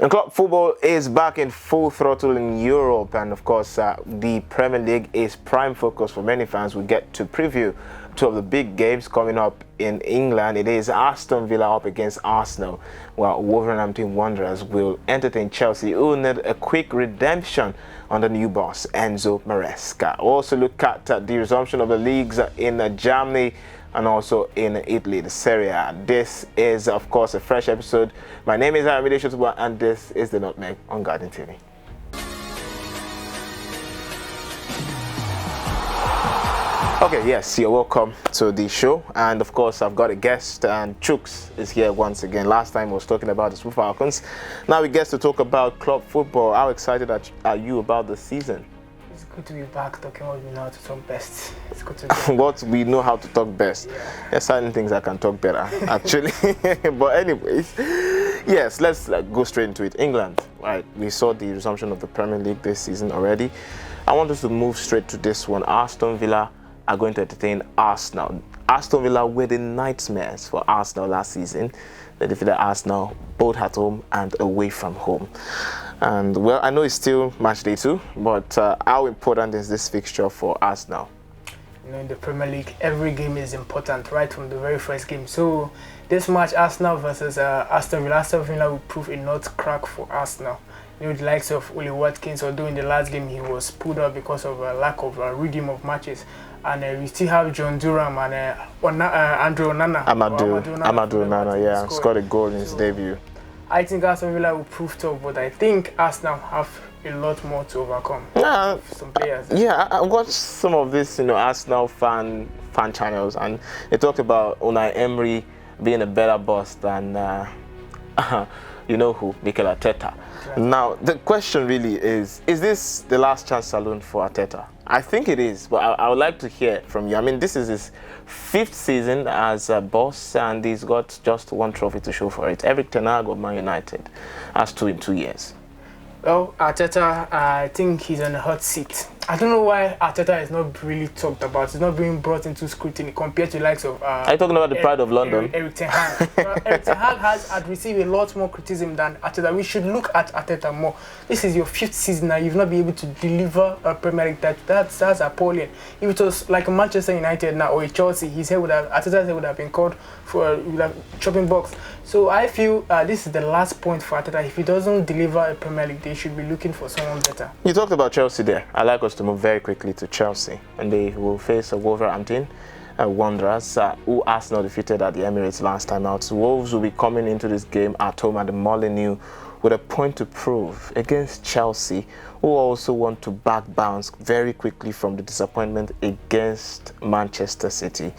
And club football is back in full throttle in Europe, and of course the Premier League is prime focus for many fans. We get to preview two of the big games coming up in England. It is Aston Villa up against Arsenal, while Wolverhampton Wanderers will entertain Chelsea, who need a quick redemption under new boss Enzo Maresca. We'll also look at the resumption of the leagues in Germany and also in Italy, the Serie A. This is, of course, a fresh episode. My name is Ayomide, Sotubo, and this is the Nutmeg on Garden TV. Okay, yes, you're welcome to the show, and of course I've got a guest, and Chuks is here once again. Last time we was talking about the Super Falcons. Now we get to talk about club football. How excited are you about the season? It's good to be back talking what we know how to talk best. It's good to be what we know how to talk best. Yeah. There's certain things I can talk better, actually. But anyways, yes, let's go straight into it. England, right? We saw the resumption of the Premier League this season already. I want us to move straight to this one. Aston Villa are going to entertain Arsenal. Aston Villa were the nightmares for Arsenal last season. They defeated Arsenal both at home and away from home. And well, I know it's still match day 2, but how important is this fixture for Arsenal? You know, in the Premier League, every game is important right from the very first game. So this match, Arsenal versus Aston Villa will prove a nut crack for Arsenal. You know, the likes of Oli Watkins, although in the last game he was pulled out because of a lack of rhythm of matches. And we still have John Durham and Andrew Onana. Amadou Onana, yeah, scored a goal in his debut. I think Aston Villa will prove tough, but I think Arsenal have a lot more to overcome. Some players. Yeah, I watched some of this, Arsenal fan channels, and they talked about Unai Emery being a better boss than you know who, Mikel Arteta. Right. Now the question really is this the last chance saloon for Arteta? I think it is, but I would like to hear from you. I mean, this is his 5th season as a boss, and he's got just one trophy to show for it. Eric Ten Hag of Man United has 2 in 2 years. Well, Arteta, I think he's on a hot seat. I don't know why Arteta is not really talked about. He's not being brought into scrutiny compared to the likes of... Are you talking about the pride of London? Eric Ten Hag. Eric Ten Hag had received a lot more criticism than Arteta. We should look at Arteta more. This is your 5th season now. You've not been able to deliver a Premier League title. That's appalling. If it was like a Manchester United now or a Chelsea, Arteta's head would have been called for a chopping box. So I feel this is the last point for Arteta. If he doesn't deliver a Premier League, they should be looking for someone better. You talked about Chelsea there. I'd like us to move very quickly to Chelsea, and they will face Wolverhampton Wanderers, who Arsenal defeated at the Emirates last time out. Wolves will be coming into this game at home at the Molineux with a point to prove against Chelsea, who also want to back bounce very quickly from the disappointment against Manchester City.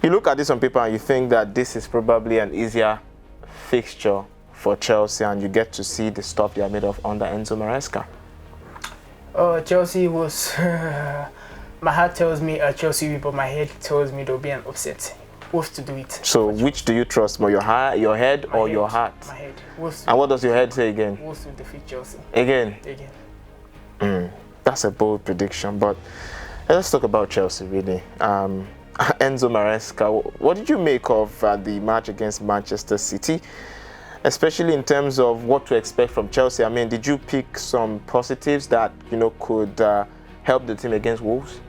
You look at this on paper and you think that this is probably an easier fixture for Chelsea, and you get to see the stuff they are made of under Enzo Maresca. Chelsea was... my heart tells me Chelsea, but my head tells me there'll be an upset. Wolves to do it. So which do you trust more, your head or your heart? My head. And what does your head say again? Wolves will defeat Chelsea. Again? That's a bold prediction, but let's talk about Chelsea really. Enzo Maresca, what did you make of the match against Manchester City? Especially in terms of what to expect from Chelsea. I mean, did you pick some positives that could help the team against Wolves?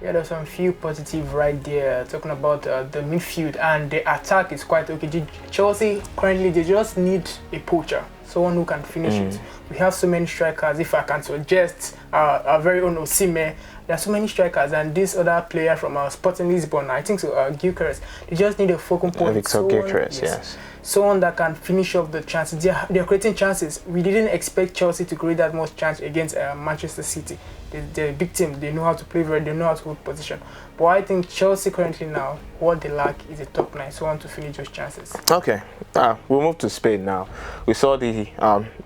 Yeah, there's some few positive right there. Talking about the midfield and the attack is quite okay. Chelsea currently they just need a poacher, someone who can finish it. We have so many strikers. If I can suggest our very own Osimhen, there are so many strikers, and this other player from Sporting Lisbon, I think so, Gyökeres. They just need a focal point. Victor Gyökeres, yes. Someone that can finish up the chances. They're creating chances. We didn't expect Chelsea to create that much chance against Manchester City. They're a big team. They know how to play they know how to hold position. But I think Chelsea currently now, what they lack is a top 9, someone to finish those chances. Okay, we'll move to Spain now. We saw the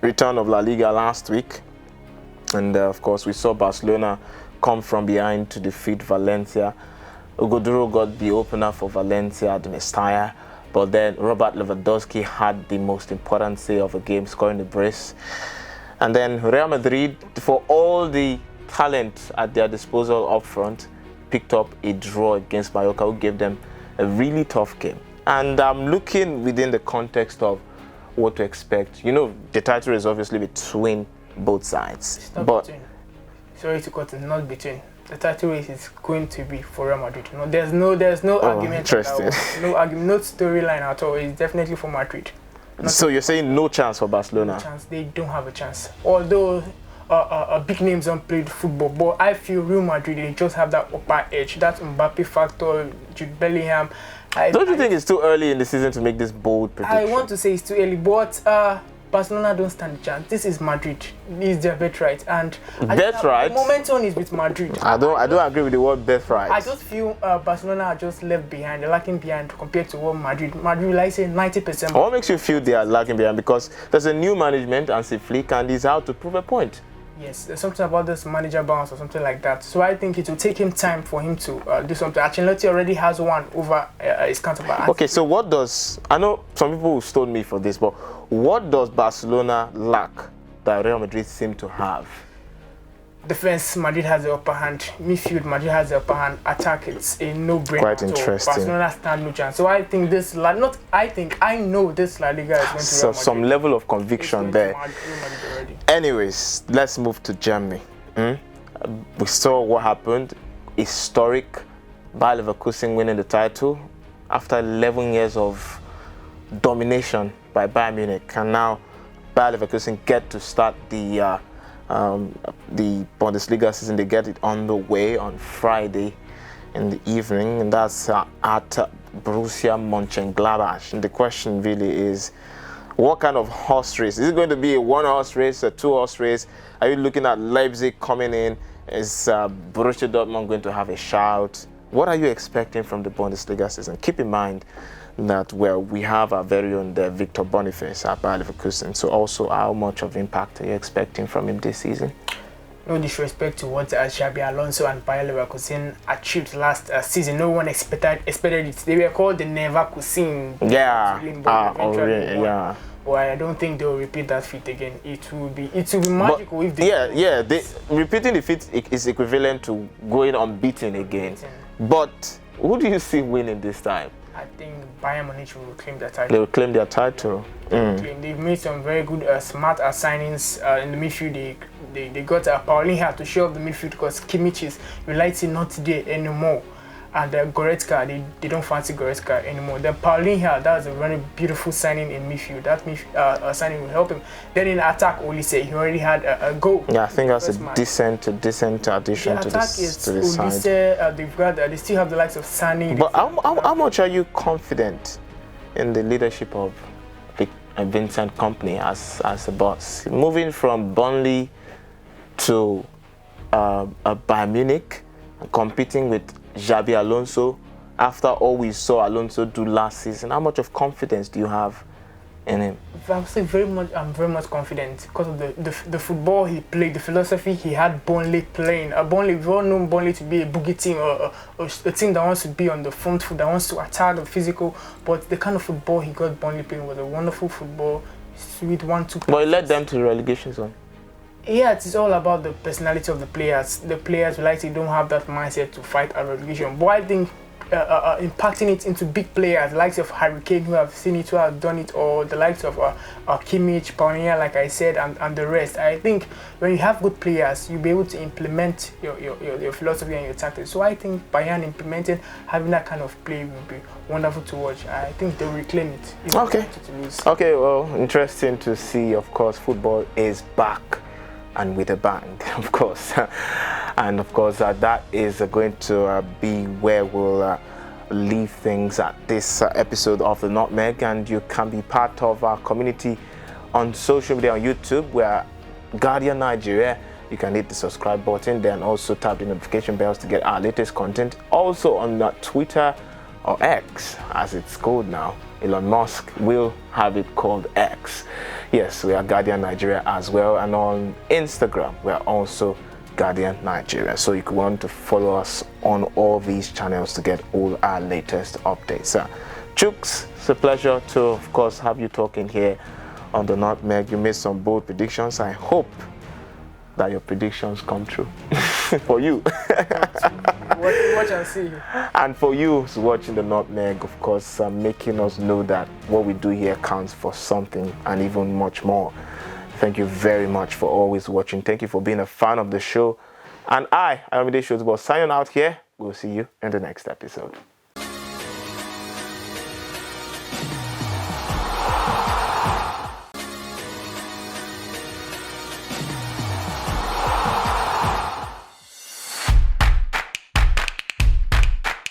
return of La Liga last week, and of course we saw Barcelona come from behind to defeat Valencia. Hugo Duro got the opener for Valencia, the Mestalla, but then Robert Lewandowski had the most important save of the game, scoring the brace. And then Real Madrid, for all the talent at their disposal up front, picked up a draw against Mallorca, who gave them a really tough game. And I'm looking within the context of what to expect? You know, the title is obviously between both sides. It's not but between. Sorry to cut in, not between. The title race is going to be for Real Madrid. You know, there's no argument. Interesting. No argument, no storyline at all. It's definitely for Madrid. So you're saying no chance for Barcelona? No chance. They don't have a chance. Although big names don't play football, but I feel Real Madrid, they just have that upper edge, that Mbappe factor, Jude Bellingham. Don't you think it's too early in the season to make this bold prediction? I want to say it's too early, but Barcelona don't stand a chance. This is Madrid. This is their birthright, and birthright. The momentum is with Madrid. I don't agree with the word birthright. I just feel Barcelona are just left behind. They're lacking behind compared to what Madrid. Madrid, like I say, 90%. What makes you feel they are lagging behind? Because there's a new management, and Flick, and he's out to prove a point. Yes, there's something about this manager bounce or something like that. So I think it will take him time for him to do something. Ancelotti already has one over his counterpart. Okay, so what does... I know some people will stone me for this, but what does Barcelona lack that Real Madrid seem to have? Defense, Madrid has the upper hand. Midfield, Madrid has the upper hand. Attack, it's a no-brainer. Quite interesting. Barcelona stand no chance. So I think this... I know this La Liga is going to So some level of conviction there. Anyways, let's move to Germany. We saw what happened. Historic. Bayer Leverkusen winning the title after 11 years of domination by Bayern Munich. And now Bayer Leverkusen get to start the Bundesliga season. They get it on the way on Friday in the evening, and that's at Borussia Mönchengladbach. And the question really is, what kind of horse race? Is it going to be a one-horse race, a two-horse race? Are you looking at Leipzig coming in? Is Borussia Dortmund going to have a shout? What are you expecting from the Bundesliga season? Keep in mind that we have our very own Victor Boniface at Bayer Leverkusen. So also, how much of impact are you expecting from him this season? No disrespect to what Xabi Alonso and Bayer Leverkusen achieved last season. No one expected it. They were called the Neverkusen. Yeah. Yeah. Well, I don't think they'll repeat that feat again. It will be magical if they... Repeating the feat is equivalent to going unbeaten again. But who do you see winning this time? I think Bayern Munich will claim their title. They will claim their title. They've made some very good, smart signings in the midfield. They got Paulinho to show up the midfield because Kimmich is relatively not there anymore. And Goretzka, they don't fancy Goretzka anymore. Then Paulinho, that was a very beautiful signing in midfield. That signing will help him. Then in attack, Olise, he already had a goal. Yeah, I think that's a decent addition to the side. They still have the likes of Sane. But how much are you confident in the leadership of Vincent Kompany as a boss? Moving from Burnley to Bayern Munich, competing with Xabi Alonso, after all we saw Alonso do last season, how much of confidence do you have in him? I would say I'm very much confident because of the football he played, the philosophy he had Burnley playing. We've all known Burnley to be a boogie team, or a team that wants to be on the front foot, that wants to attack the physical, but the kind of football he got Burnley playing was a wonderful football, sweet 1-2. But it led them to the relegation zone. Yeah, it's all about the personality of the players. The players likely don't have that mindset to fight a relegation. But I think impacting it into big players, the likes of Harry Kane, who have seen it, who have done it, or the likes of Kimmich, Paulinho, like I said, and the rest. I think when you have good players, you'll be able to implement your philosophy and your tactics. So I think Bayern implementing, having that kind of play will be wonderful to watch. I think they'll reclaim it. Okay, well, interesting to see. Of course, football is back. And with a bang, of course. And of course, that is going to be where we'll leave things at this episode of the Nutmeg. And you can be part of our community on social media, on YouTube. We're Guardian Nigeria. You can hit the subscribe button, then also tap the notification bells to get our latest content. Also on Twitter, or X, as it's called now. Elon Musk will have it called X. Yes, we are Guardian Nigeria as well, and on Instagram we are also Guardian Nigeria. So you could want to follow us on all these channels to get all our latest updates. Chooks, it's a pleasure to, of course, have you talking here on the Nutmeg. You made some bold predictions. I hope that your predictions come true for you. Watch and see. And for you watching the Nutmeg, of course, making us know that what we do here counts for something and even much more. Thank you very much for always watching. Thank you for being a fan of the show. And Ayomide Sotubo signing out here. We'll see you in the next episode.